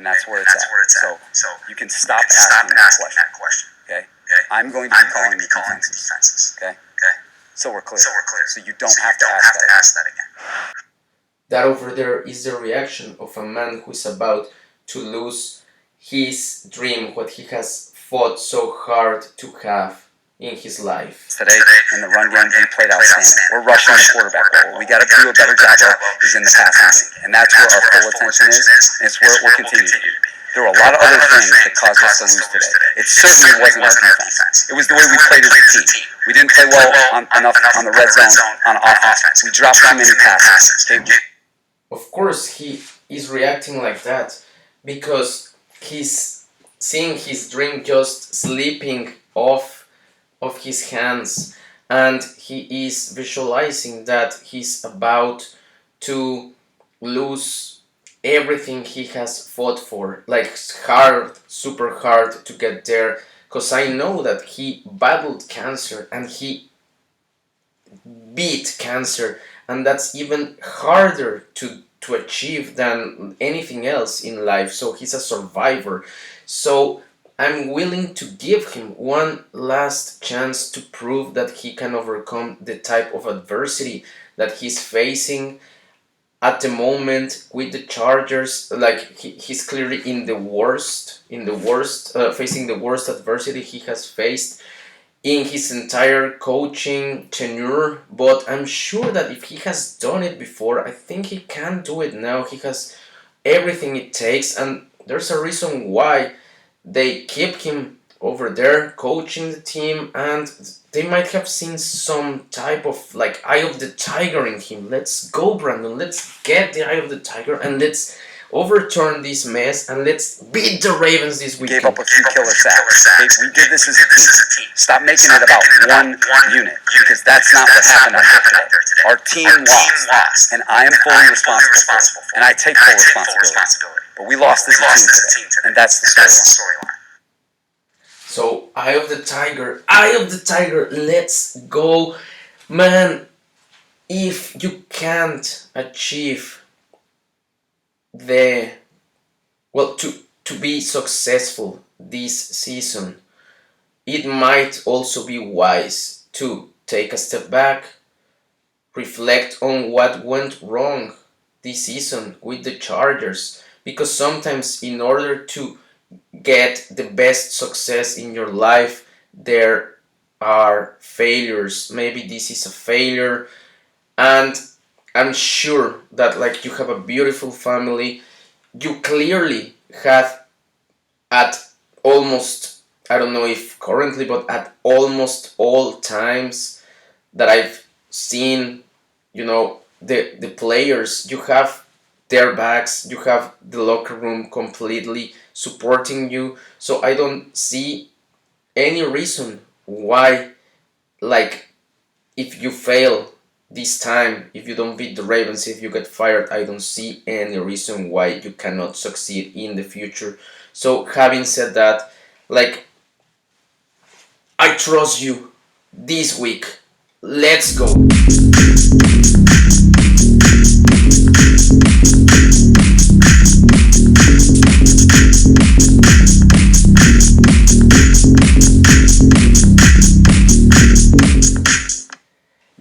And that's where it's at. So you can stop asking that question. Okay? I'm going to be calling the defenses. Okay? So we're clear. So you don't have to ask that again. That over there is the reaction of a man who is about to lose his dream, what he has fought so hard to have in his life. Today, in the run game, we played outstanding. We're rushing the quarterback role. We got to do a better job of is in the passing game. And that's where our full attention is, and it's where it will continue to be. There were a lot of other things that caused us to lose today. It certainly wasn't our defense. It was the way we played as a team. We didn't play well enough on the red zone on offense. We dropped too many passes. Of course, he is reacting like that because he's seeing his dream just slipping off of his hands, and he is visualizing that he's about to lose everything he has fought for, like hard, super hard to get there, because I know that he battled cancer and he beat cancer, and that's even harder to achieve than anything else in life. So he's a survivor. So I'm willing to give him one last chance to prove that he can overcome the type of adversity that he's facing at the moment with the Chargers. Like he's clearly in the worst, facing the worst adversity he has faced in his entire coaching tenure. But I'm sure that if he has done it before, I think he can do it now. He has everything it takes, and there's a reason why they keep him over there coaching the team, and they might have seen some type of like eye of the tiger in him. Let's go, Brandon, let's get the eye of the tiger and let's overturn this mess and let's beat the Ravens this weekend. Gave up a few killer sacks. We did this as a team. Stop making it about one unit, because that's not what happened out there today. Our team lost, and I am fully responsible for it, and I take full responsibility. But we lost as a team today, and that's the storyline. So, eye of the tiger, let's go. Man, if you can't achieve to be successful this season, it might also be wise to take a step back, reflect on what went wrong this season with the Chargers, because sometimes in order to get the best success in your life, there are failures. Maybe this is a failure, and I'm sure that like you have a beautiful family. You clearly have at almost, I don't know if currently, but at almost all times that I've seen, the players, you have their backs, you have the locker room completely supporting you. So I don't see any reason why, like, if you fail this time, if you don't beat the Ravens, if you get fired, I don't see any reason why you cannot succeed in the future. So having said that, like, I trust you this week. Let's go.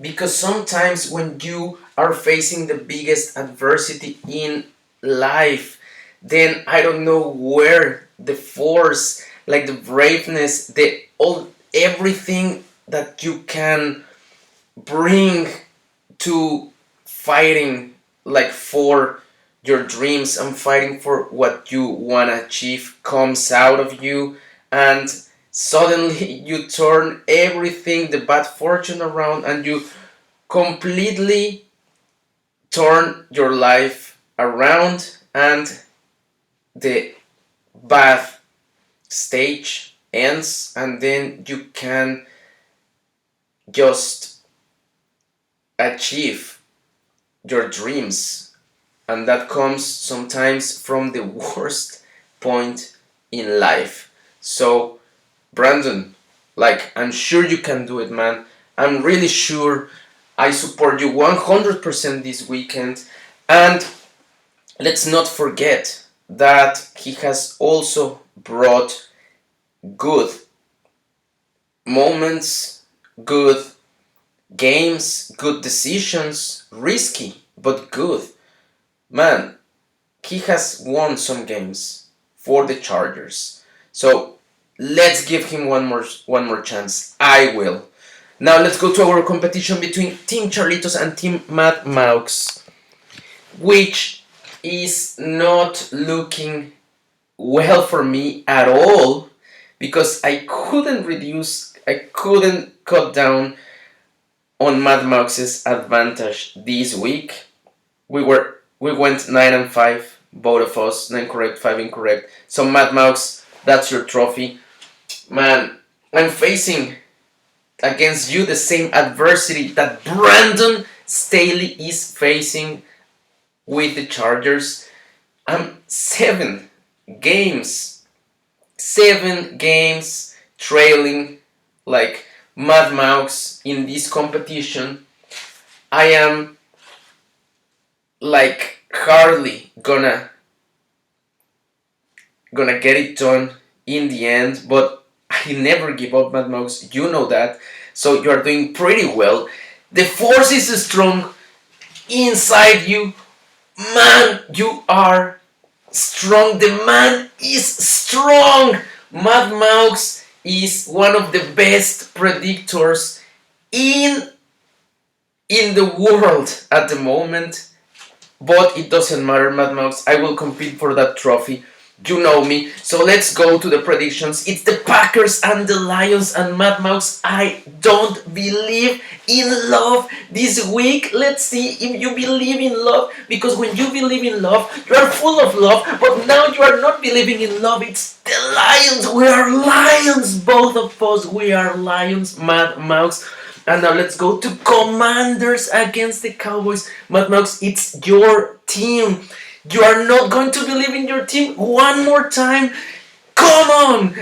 Because sometimes when you are facing the biggest adversity in life, then I don't know where the force, like the braveness, everything that you can bring to fighting, like for your dreams and fighting for what you want to achieve, comes out of you, and suddenly you turn everything, the bad fortune around, and you completely turn your life around, and the bad stage ends, and then you can just achieve your dreams, and that comes sometimes from the worst point in life. So Brandon, like, I'm sure you can do it, man. I'm really sure. I support you 100% this weekend. And let's not forget that he has also brought good moments, good games, good decisions, risky, but good. Man, he has won some games for the Chargers. So let's give him one more chance. I will. Now let's go to our competition between Team Charlitos and Team Maux, which is not looking well for me at all because I couldn't cut down on Maux' advantage this week. We went 9-5, both of us, 9 correct, 5 incorrect. So Maux, that's your trophy. Man, I'm facing against you the same adversity that Brandon Staley is facing with the Chargers. I'm 7 games trailing like Maux in this competition. I am like hardly gonna get it done in the end, but I never give up, Maux. You know that. So you are doing pretty well. The force is strong inside you. Man, you are strong. The man is strong. Maux is one of the best predictors in the world at the moment. But it doesn't matter, Maux. I will compete for that trophy. You know me. So let's go to the predictions. It's the Packers and the Lions, and Maux, I don't believe in love this week. Let's see if you believe in love, because when you believe in love, you are full of love, but now you are not believing in love. It's the Lions. We are lions, both of us. We are lions, Maux. And now let's go to Commanders against the Cowboys. Maux, it's your team. You are not going to believe in your team one more time. Come on!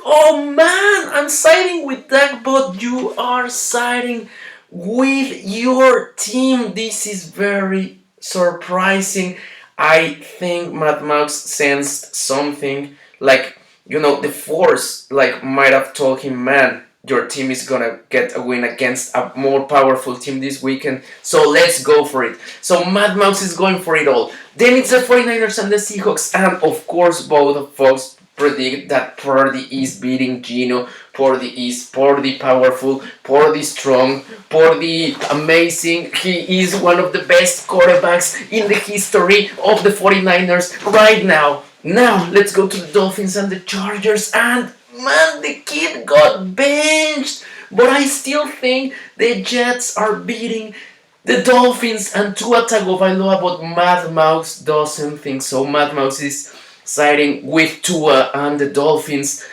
I'm siding with Dak, but you are siding with your team. This is very surprising. I think Maux sensed something, like, the force, like, might have told him, man, your team is gonna get a win against a more powerful team this weekend, so let's go for it. So Maux is going for it all. Then it's the 49ers and the Seahawks, and of course both of us predict that Purdy is beating Gino. Purdy is Purdy powerful, Purdy strong, Purdy amazing. He is one of the best quarterbacks in the history of the 49ers right now. Now let's go to the Dolphins and the Chargers, and man, the kid got benched, but I still think the Jets are beating the Dolphins and Tua Tagovailoa, but Maux doesn't think so. Maux is siding with Tua and the Dolphins.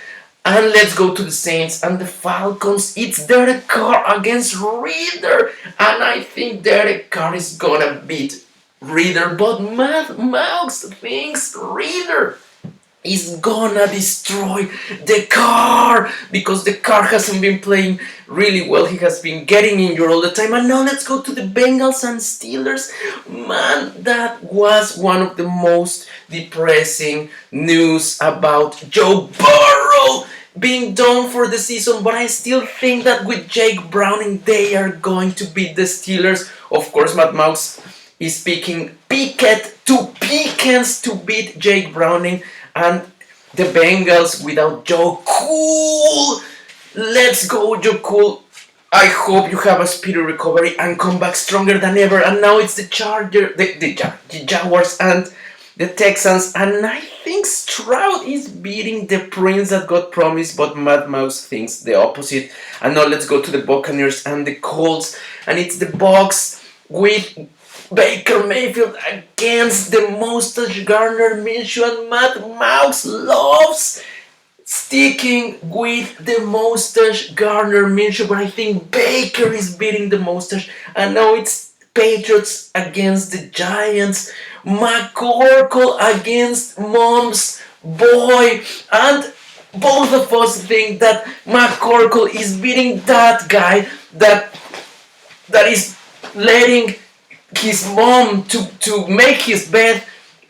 And let's go to the Saints and the Falcons. It's Derek Carr against Reader, and I think Derek Carr is gonna beat Reader, but Maux thinks Reader is gonna destroy the car, because the car hasn't been playing really well. He has been getting injured all the time. And now let's go to the Bengals and Steelers. Man, that was one of the most depressing news about Joe Burrow being done for the season, but I still think that with Jake Browning they are going to beat the Steelers. Of course, Maux is picking Pickett to Pickens to beat Jake Browning, and the Bengals without Joe Cool. Let's go, Joe Cool. I hope you have a speedy recovery and come back stronger than ever. And now it's the Jaguars and the Texans, and I think Stroud is beating the Prince that got promised, but Maux thinks the opposite. And now let's go to the Buccaneers and the Colts, and it's the Bucs with Baker Mayfield against the mustache Gardner Minshew, and Maux loves sticking with the mustache Gardner Minshew, but I think Baker is beating the mustache. And now it's Patriots against the Giants, McCorkle against Mom's boy, and both of us think that McCorkle is beating that guy that is letting his mom to make his bed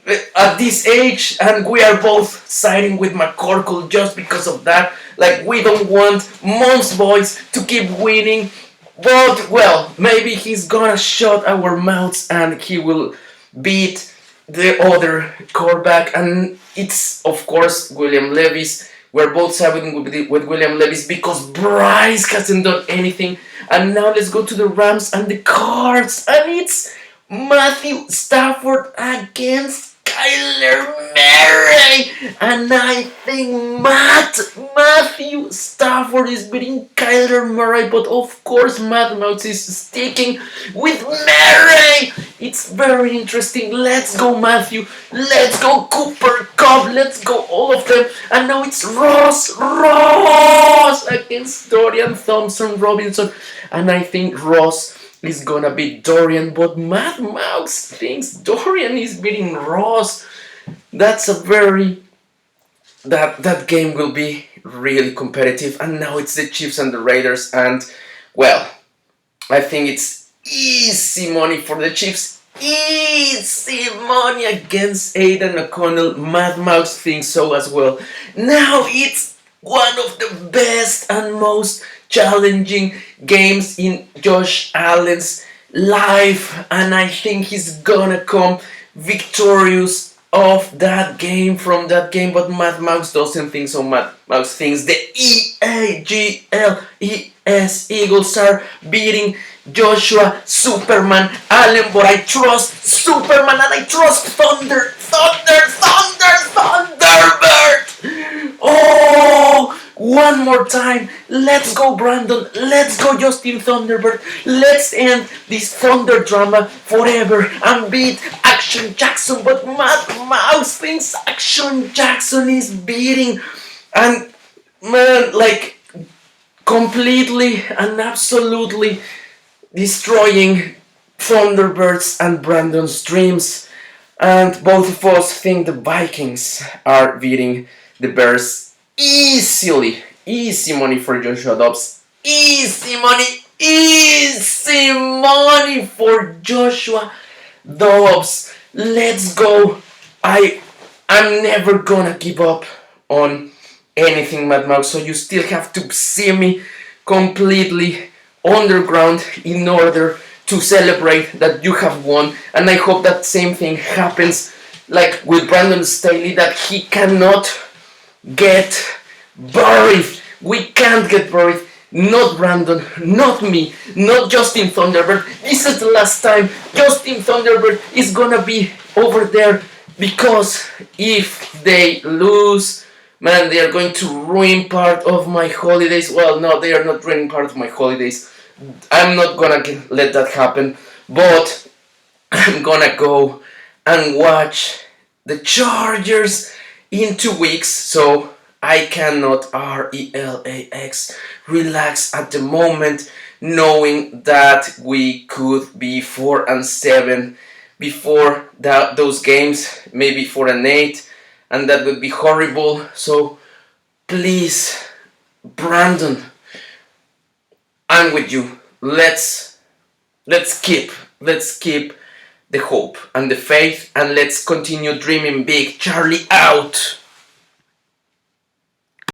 at this age, and we are both siding with McCorkle just because of that. Like, we don't want Mons boys to keep winning. But, well, maybe he's gonna shut our mouths and he will beat the other quarterback. And it's, of course, William Levis. We're both siding with William Levis because Bryce hasn't done anything. And now let's go to the Rams and the Cards. And it's Matthew Stafford against Kyler Murray. And I think Matthew Stafford is beating Kyler Murray. But of course, Maux is sticking with Murray. It's very interesting. Let's go, Matthew. Let's go, Cooper Cup. Let's go, all of them. And now it's Ross against Dorian Thompson Robinson. And I think Ross is gonna beat Dorian, but Maux thinks Dorian is beating Ross. That's a very... That game will be really competitive. And now it's the Chiefs and the Raiders. And, well, I think it's easy money for the Chiefs. Easy money against Aidan O'Connell. Maux thinks so as well. Now it's one of the best and most challenging games in Josh Allen's life, and I think he's gonna come victorious of that game, from that game. But Maux doesn't think so. Maux thinks the EAGLES Eagles are beating Joshua Superman Allen, but I trust Superman and I trust Thunderbird. Oh, one more time. Let's go, Brandon. Let's go, Justin Thunderbird. Let's end this Thunder drama forever and beat Action Jackson. But Maux thinks Action Jackson is beating, and man, like, completely and absolutely destroying Thunderbirds and Brandon's dreams. And both of us think the Vikings are beating the Bears easily. Easy money for Joshua Dobbs. Easy money for Joshua Dobbs. Let's go. I'm never gonna give up on anything, Maux, so you still have to see me completely underground in order to celebrate that you have won. And I hope that same thing happens, like with Brandon Staley, that he cannot get buried. We can't get buried. Not Brandon, not me, not Justin Thunderbird. This is the last time Justin Thunderbird is gonna be over there, because if they lose, man, they are going to ruin part of my holidays. Well, no, they are not ruining part of my holidays. I'm not gonna let that happen, but I'm gonna go and watch the Chargers in 2 weeks, so I cannot relax at the moment, knowing that we could be 4-7 before those games, maybe 4-8, and that would be horrible. So please, Brandon, I'm with you. Let's keep the hope and the faith, and let's continue dreaming big. Charlie out.